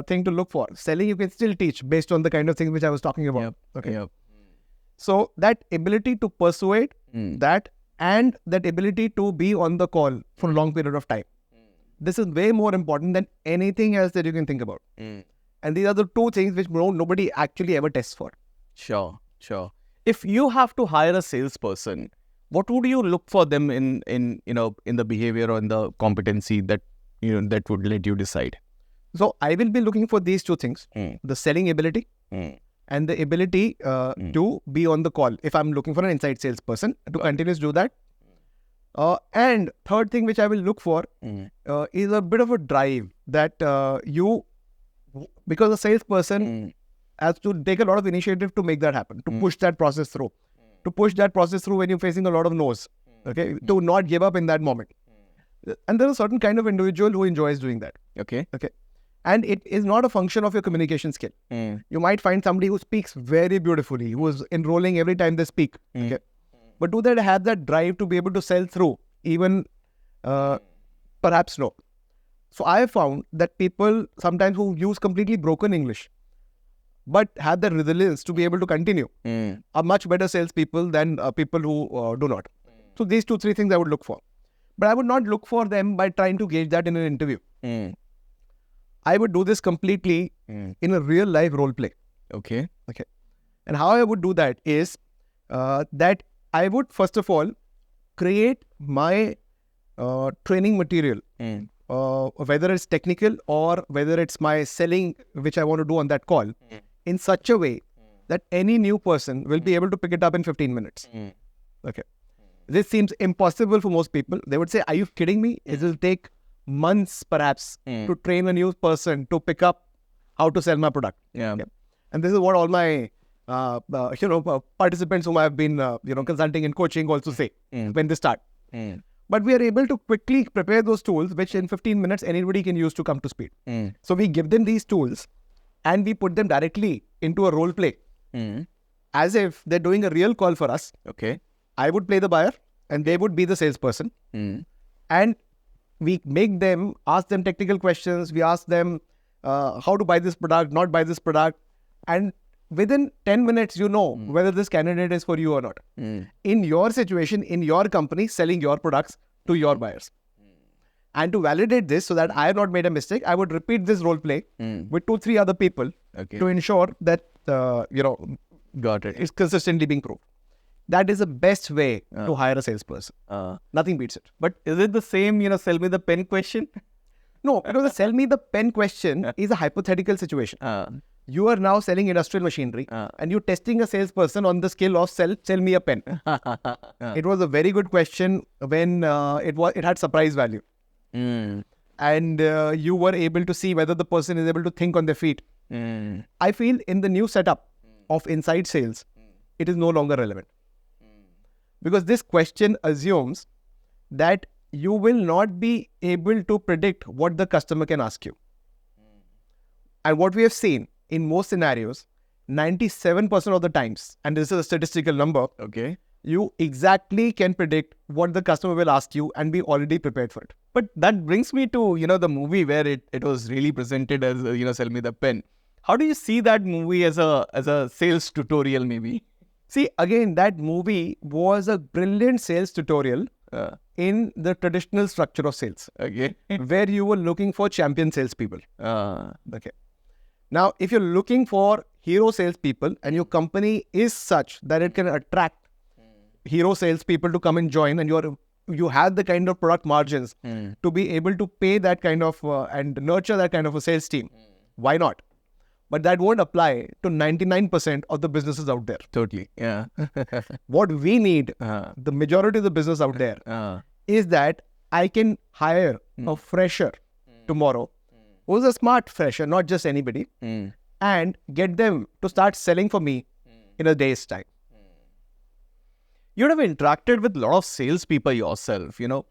thing to look for. Selling you can still teach based on the kind of things which I was talking about. So that ability to persuade, that and that ability to be on the call for a long period of time. This is way more important than anything else that you can think about. And these are the two things which nobody actually ever tests for. Sure. If you have to hire a salesperson, what would you look for them in the behavior or in the competency that that would let you decide? So I will be looking for these two things: the selling ability and the ability to be on the call. If I'm looking for an inside salesperson to continuously do that. And third thing which I will look for is a bit of a drive that because a salesperson has to take a lot of initiative to make that happen, to push that process through, when you're facing a lot of no's, to not give up in that moment. And there's a certain kind of individual who enjoys doing that. Okay. And it is not a function of your communication skill. You might find somebody who speaks very beautifully, who is enrolling every time they speak. But do they have that drive to be able to sell through? Even perhaps no. So I have found that people sometimes who use completely broken English but have the resilience to be able to continue are much better salespeople than people who do not. So these 2-3 things I would look for. But I would not look for them by trying to gauge that in an interview. I would do this completely in a real life role play. Okay. And how I would do that is that I would first of all create my training material, whether it's technical or whether it's my selling, which I want to do on that call, in such a way that any new person will be able to pick it up in 15 minutes. This seems impossible for most people. They would say, are you kidding me? It will take months perhaps to train a new person to pick up how to sell my product. And this is what all my participants whom I have been consulting and coaching also say when they start. But we are able to quickly prepare those tools which in 15 minutes anybody can use to come to speed. So we give them these tools and we put them directly into a role play as if they're doing a real call for us. I would play the buyer and they would be the salesperson. And we make them, ask them technical questions. We ask them how to buy this product, not buy this product. And within 10 minutes, you know whether this candidate is for you or not. In your situation, in your company, selling your products to your buyers. And to validate this so that I have not made a mistake, I would repeat this role play with 2-3 other people to ensure that, it's consistently being proved. That is the best way to hire a salesperson. Nothing beats it. But is it the same, sell me the pen question? No, because the sell me the pen question is a hypothetical situation. You are now selling industrial machinery and you're testing a salesperson on the skill of sell me a pen. It was a very good question when it had surprise value. And you were able to see whether the person is able to think on their feet. I feel in the new setup of inside sales, it is no longer relevant. Because this question assumes that you will not be able to predict what the customer can ask you. And what we have seen in most scenarios, 97% of the times, and this is a statistical number, you exactly can predict what the customer will ask you and be already prepared for it. But that brings me to, the movie where it was really presented as, sell me the pen. How do you see that movie as a sales tutorial maybe? See, again, that movie was a brilliant sales tutorial in the traditional structure of sales. Where you were looking for champion salespeople. Now, if you're looking for hero salespeople and your company is such that it can attract hero salespeople to come and join, and you have the kind of product margins to be able to pay that kind of and nurture that kind of a sales team, why not? But that won't apply to 99% of the businesses out there. Totally. Yeah. What we need, the majority of the business out there, is that I can hire a fresher tomorrow who's a smart fresher, not just anybody, and get them to start selling for me in a day's time. You'd have interacted with a lot of salespeople yourself, you know.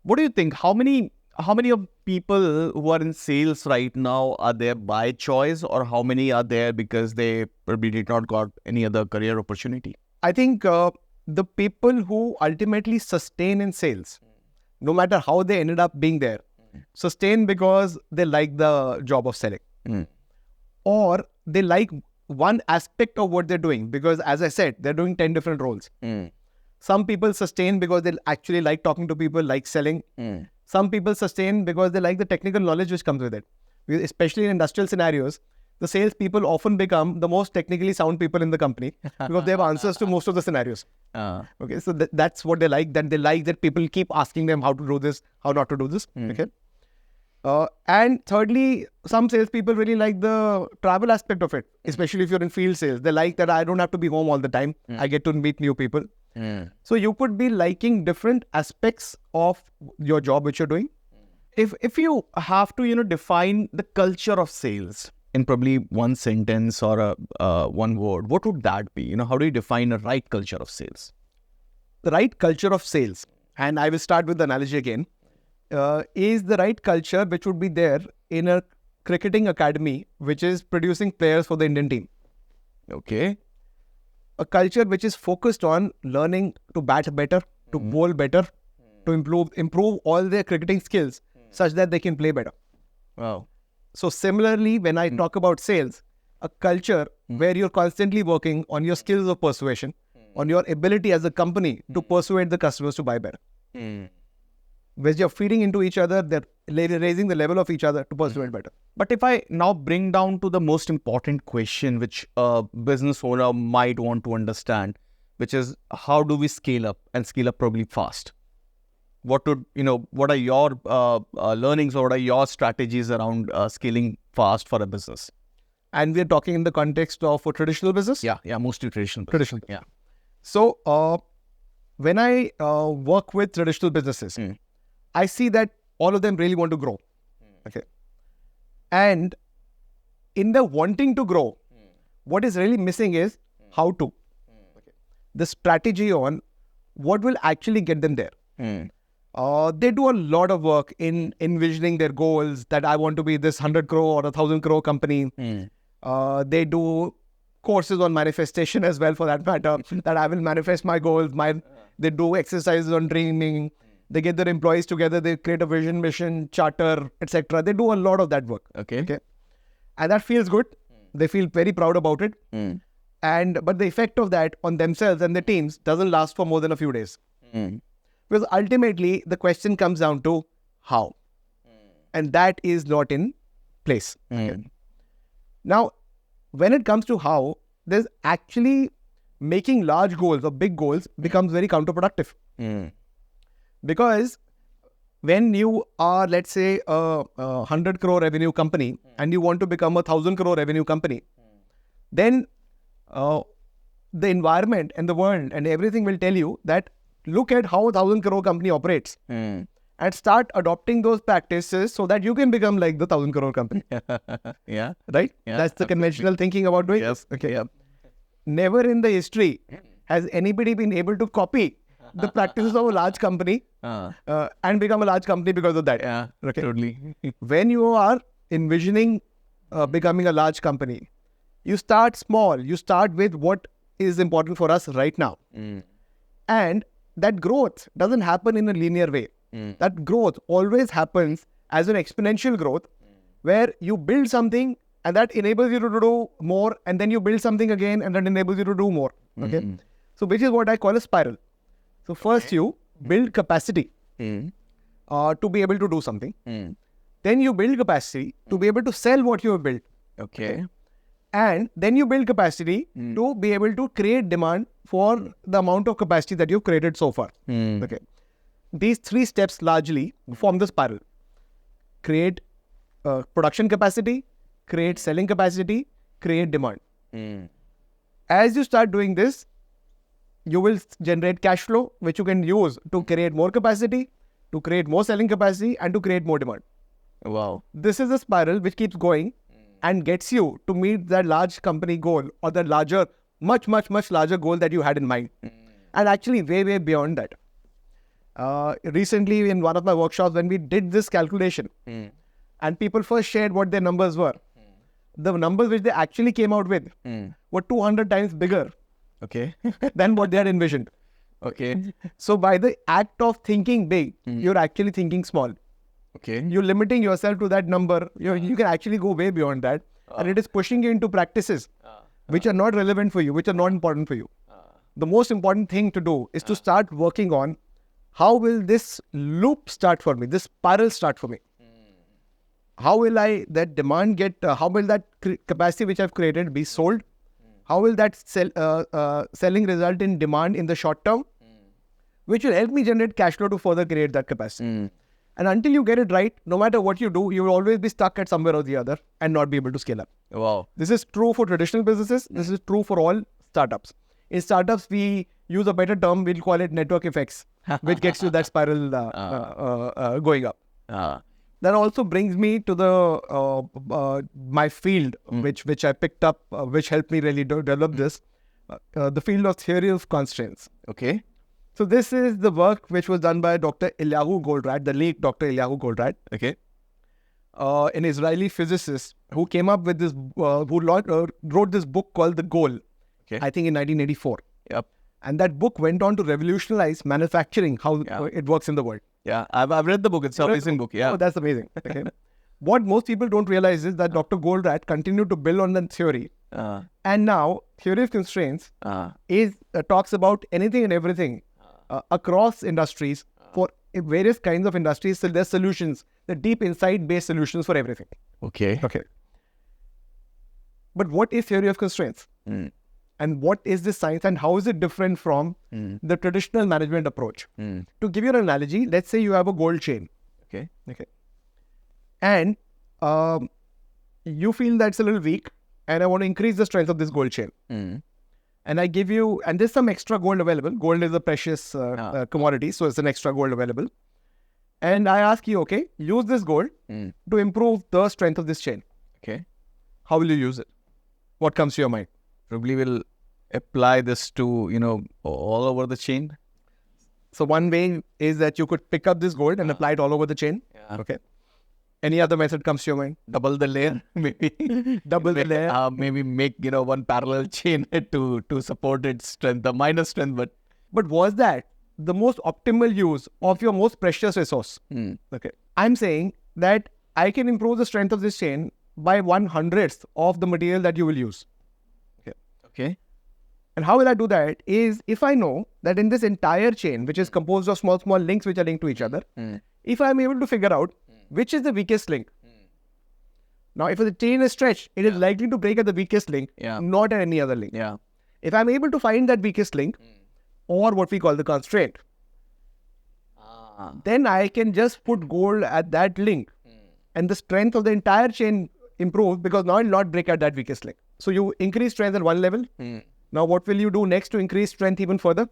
What do you think? How many of people who are in sales right now are there by choice, or how many are there because they probably did not got any other career opportunity? I think the people who ultimately sustain in sales, no matter how they ended up being there, sustain because they like the job of selling. Or they like one aspect of what they're doing, because as I said, they're doing 10 different roles. Some people sustain because they actually like talking to people, like selling. Some people sustain because they like the technical knowledge which comes with it. Especially in industrial scenarios, the sales people often become the most technically sound people in the company because they have answers to most of the scenarios. Okay, so that's what they like. That they like that people keep asking them how to do this, how not to do this. Okay. And thirdly, some salespeople really like the travel aspect of it, especially if you're in field sales. They like that I don't have to be home all the time. I get to meet new people. So you could be liking different aspects of your job which you're doing. If you have to, you know, define the culture of sales in probably one sentence or one word, what would that be? You know, how do you define a right culture of sales? The right culture of sales, and I will start with the analogy again, is the right culture which would be there in a cricketing academy which is producing players for the Indian team. Okay. A culture which is focused on learning to bat better, to bowl better, to improve all their cricketing skills such that they can play better. Wow. So similarly, when I talk about sales, a culture where you're constantly working on your skills of persuasion, on your ability as a company to persuade the customers to buy better. Where you're feeding into each other, they're raising the level of each other to persuade better. But if I now bring down to the most important question which a business owner might want to understand, which is how do we scale up and scale up probably fast? What are your learnings, or what are your strategies around scaling fast for a business? And we're talking in the context of a traditional business? Yeah, mostly traditional. Traditional. Yeah. So when I work with traditional businesses, I see that all of them really want to grow. Okay. And in the wanting to grow, what is really missing is how to. Okay. The strategy on what will actually get them there. They do a lot of work in envisioning their goals, that I want to be this 100 crore or 1,000 crore company. They do courses on manifestation as well, for that matter, that I will manifest my goals. They do exercises on dreaming. They get their employees together. They create a vision, mission, charter, etc. They do a lot of that work. Okay. And that feels good. They feel very proud about it. But the effect of that on themselves and their teams doesn't last for more than a few days. Because ultimately, the question comes down to how. And that is not in place. Okay. Now, when it comes to how, there's actually making large goals or big goals becomes very counterproductive. Because when you are, let's say, a 100 crore revenue company and you want to become a 1,000 crore revenue company, then the environment and the world and everything will tell you that look at how a 1,000 crore company operates and start adopting those practices so that you can become like the 1,000 crore company. Yeah. Right? Yeah, That's the conventional thinking about doing. Yes. Okay. Yeah. Never in the history has anybody been able to copy the practices of a large company and become a large company because of that. Yeah. Okay. Totally. When you are envisioning becoming a large company, you start small. You start with what is important for us right now. And that growth doesn't happen in a linear way. That growth always happens as an exponential growth where you build something and that enables you to do more, and then you build something again and that enables you to do more. Okay. So which is what I call a spiral. So first you build capacity to be able to do something. Then you build capacity to be able to sell what you have built. Okay. And then you build capacity to be able to create demand for the amount of capacity that you've created so far. Okay. These 3 steps largely form the spiral. Create production capacity, create selling capacity, create demand. As you start doing this, you will generate cash flow, which you can use to create more capacity, to create more selling capacity, and to create more demand. Wow. This is a spiral which keeps going and gets you to meet that large company goal or the larger, much larger goal that you had in mind. And actually way beyond that. Recently in one of my workshops, when we did this calculation and people first shared what their numbers were, the numbers which they actually came out with were 200 times bigger Okay. than what they had envisioned. Okay. So by the act of thinking big, you're actually thinking small. Okay. You're limiting yourself to that number. You can actually go way beyond that. And it is pushing you into practices which are not relevant for you, which are not important for you. The most important thing to do is to start working on how will this loop start for me, this spiral start for me. How will that demand get, how will that capacity which I've created be sold? How will that selling result in demand in the short term? Which will help me generate cash flow to further create that capacity. And until you get it right, no matter what you do, you will always be stuck at somewhere or the other and not be able to scale up. Wow. This is true for traditional businesses. This is true for all startups. In startups, we use a better term. We'll call it network effects, which gets you that spiral going up. That also brings me to the my field, which I picked up, which helped me really develop this, the field of theory of constraints. Okay. So this is the work which was done by Dr. Eliyahu Goldratt, the late Dr. Eliyahu Goldratt, Okay. an Israeli physicist who came up with this, wrote this book called The Goal, Okay. I think in 1984. Yep. And that book went on to revolutionize manufacturing, how it works in the world. Yeah. I've read the book. It's an amazing book. Yeah. Oh, that's amazing. Okay. What most people don't realize is that Dr. Goldratt continued to build on that theory. And now, theory of constraints is talks about anything and everything across industries for various kinds of industries. So there's solutions, the deep insight-based solutions for everything. Okay. Okay. But what is theory of constraints? And what is this science and how is it different from the traditional management approach? To give you an analogy, let's say you have a gold chain. Okay. Okay. And you feel that's a little weak and I want to increase the strength of this gold chain. And I give you, and there's some extra gold available. Gold is a precious commodity, so it's an extra gold available. And I ask you, okay, use this gold to improve the strength of this chain. Okay. How will you use it? What comes to your mind? Probably will apply this to, all over the chain. So one way is that you could pick up this gold and apply it all over the chain. Yeah. Okay. Any other method comes to your mind? Double the layer, maybe. Double the layer. Maybe make, one parallel chain to support its strength, the minor strength, But was that the most optimal use of your most precious resource? Okay. I'm saying that I can improve the strength of this chain by 1/100th of the material that you will use. Okay. And how will I do that is if I know that in this entire chain, which is composed of small links which are linked to each other, if I'm able to figure out which is the weakest link. Now, if the chain is stretched, it is likely to break at the weakest link, not at any other link. Yeah. If I'm able to find that weakest link, or what we call the constraint, then I can just put gold at that link, and the strength of the entire chain improves because now it will not break at that weakest link. So you increase strength at one level. Now, what will you do next to increase strength even further?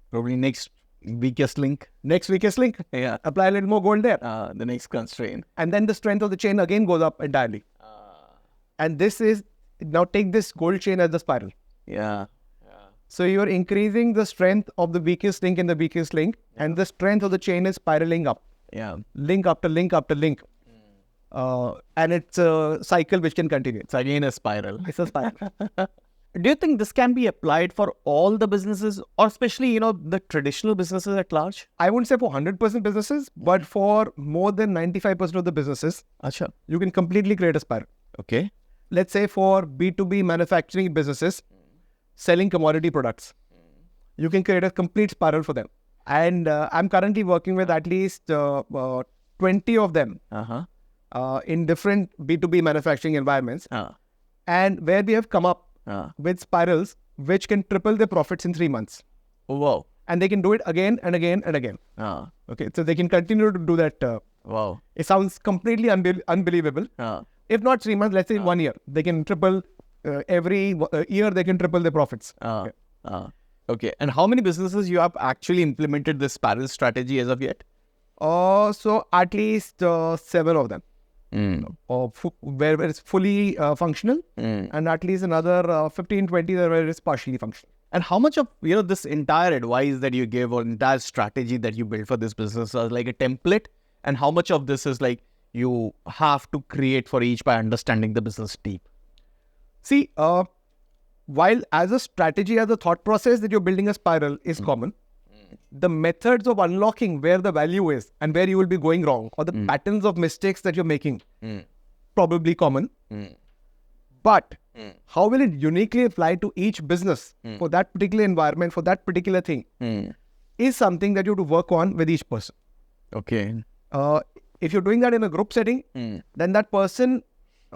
Probably next weakest link. Next weakest link. Yeah. Apply a little more gold there. The next constraint. And then the strength of the chain again goes up entirely. And this is, now take this gold chain as the spiral. Yeah. So you're increasing the strength of the weakest link in the weakest link, and the strength of the chain is spiraling up. Yeah. Link after link after link. And it's a cycle which can continue. It's again a spiral. It's a spiral. Do you think this can be applied for all the businesses, or especially, the traditional businesses at large? I wouldn't say for 100% businesses, but for more than 95% of the businesses, Acha. you can completely create a spiral. Okay. Let's say for B2B manufacturing businesses, selling commodity products, you can create a complete spiral for them. And I'm currently working with at least 20 of them in different B2B manufacturing environments, and where we have come up with spirals which can triple their profits in 3 months. Oh, wow. And they can do it again and again and again. Okay, so they can continue to do that. Wow. It sounds completely unbelievable. If not 3 months, let's say 1 year, they can triple every year. They can triple their profits. Okay. And how many businesses you have actually implemented this spiral strategy as of yet? So at least 7 of them. Where it's fully functional, and at least another 15, 20 where it's partially functional. And how much of this entire advice that you gave or entire strategy that you built for this business was like a template, and how much of this is like you have to create for each by understanding the business deep? See, while as a strategy, as a thought process that you're building a spiral is common, the methods of unlocking where the value is and where you will be going wrong, or the patterns of mistakes that you're making, probably common. But how will it uniquely apply to each business for that particular environment, for that particular thing, is something that you have to work on with each person. Okay. If you're doing that in a group setting, then that person,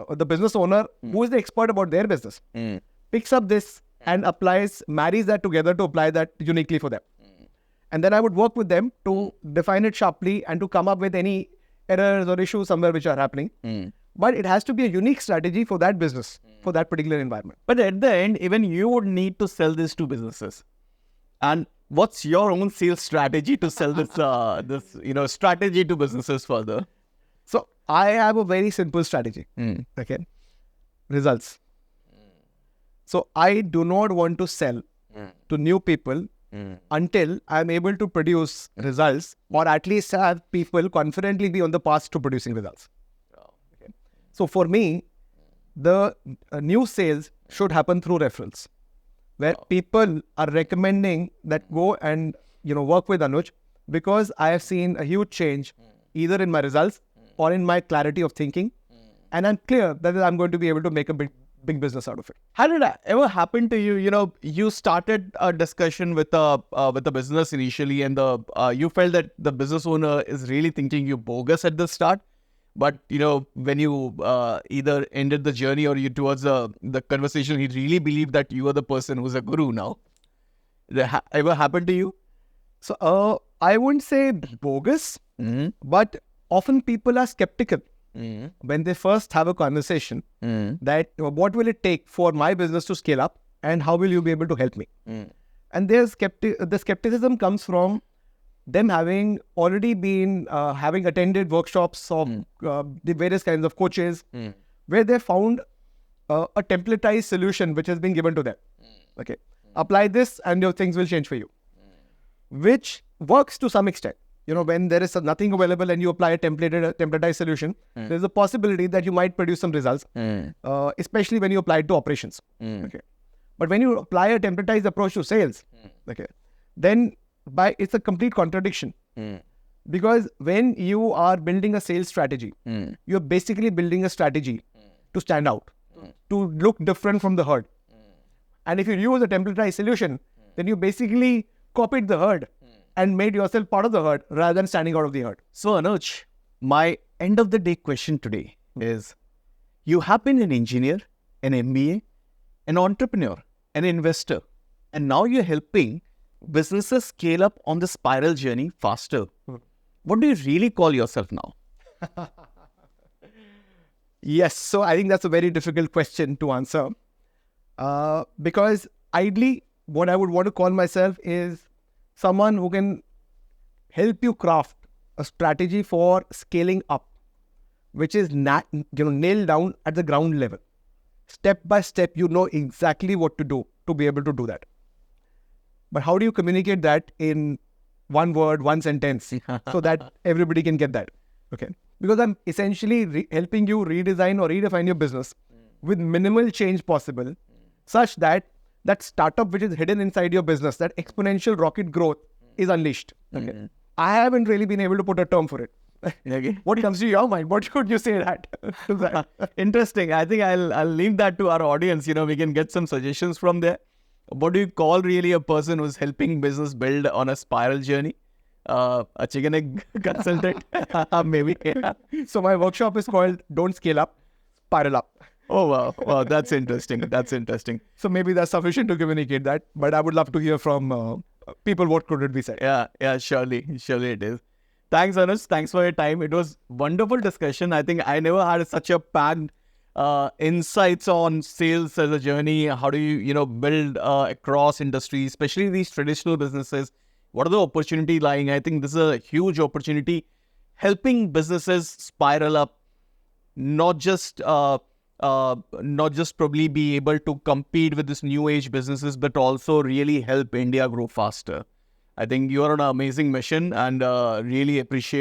the business owner, who is the expert about their business, picks up this and marries that together to apply that uniquely for them. And then I would work with them to define it sharply and to come up with any errors or issues somewhere which are happening. But it has to be a unique strategy for that business, for that particular environment. But at the end, even you would need to sell this to businesses. And what's your own sales strategy to sell this, strategy to businesses further? So I have a very simple strategy. Okay, results. So I do not want to sell to new people until I'm able to produce results, or at least have people confidently be on the path to producing results. Okay. So for me, the new sales should happen through referrals, where people are recommending that go and work with Anuj, because I have seen a huge change either in my results or in my clarity of thinking, and I'm clear that I'm going to be able to make a big business out of it. How did that ever happen to you? You started a discussion with a business initially, and you felt that the business owner is really thinking you bogus at the start. But when you either ended the journey or you towards the conversation, he really believed that you are the person who's a guru now. That ever happened to you? So I wouldn't say bogus, but often people are skeptical when they first have a conversation that what will it take for my business to scale up, and how will you be able to help me? And the skepticism comes from them having already been having attended workshops of the various kinds of coaches, where they found a templatized solution which has been given to them. Okay, apply this and your things will change for you, which works to some extent. When there is nothing available and you apply a templatized solution, there's a possibility that you might produce some results, especially when you apply it to operations. Okay, but when you apply a templatized approach to sales, then it's a complete contradiction. Because when you are building a sales strategy, you're basically building a strategy to stand out, to look different from the herd. And if you use a templatized solution, then you basically copied the herd and made yourself part of the herd rather than standing out of the herd. So Anuj, my end of the day question today is, you have been an engineer, an MBA, an entrepreneur, an investor, and now you're helping businesses scale up on the spiral journey faster. What do you really call yourself now? Yes, so I think that's a very difficult question to answer. Because ideally, what I would want to call myself is someone who can help you craft a strategy for scaling up, which is nailed down at the ground level. Step by step, you know exactly what to do to be able to do that. But how do you communicate that in one word, one sentence, so that everybody can get that? Okay, because I'm essentially helping you redesign or redefine your business with minimal change possible, such that that startup which is hidden inside your business, that exponential rocket growth, is unleashed. Okay, I haven't really been able to put a term for it. Okay. What comes to your mind? What should you say that? Interesting. I think I'll leave that to our audience. We can get some suggestions from there. What do you call really a person who's helping business build on a spiral journey? a chicken egg consultant, maybe. So my workshop is called Don't Scale Up, Spiral Up. Oh, wow, that's interesting. That's interesting. So maybe that's sufficient to communicate that. But I would love to hear from people what could it be said. Yeah, surely it is. Thanks, Anuj. Thanks for your time. It was wonderful discussion. I think I never had such a packed insights on sales as a journey. How do you build across industries, especially these traditional businesses? What are the opportunity lying? I think this is a huge opportunity, helping businesses spiral up, not just probably be able to compete with this new age businesses, but also really help India grow faster. I think you are on an amazing mission, and really appreciate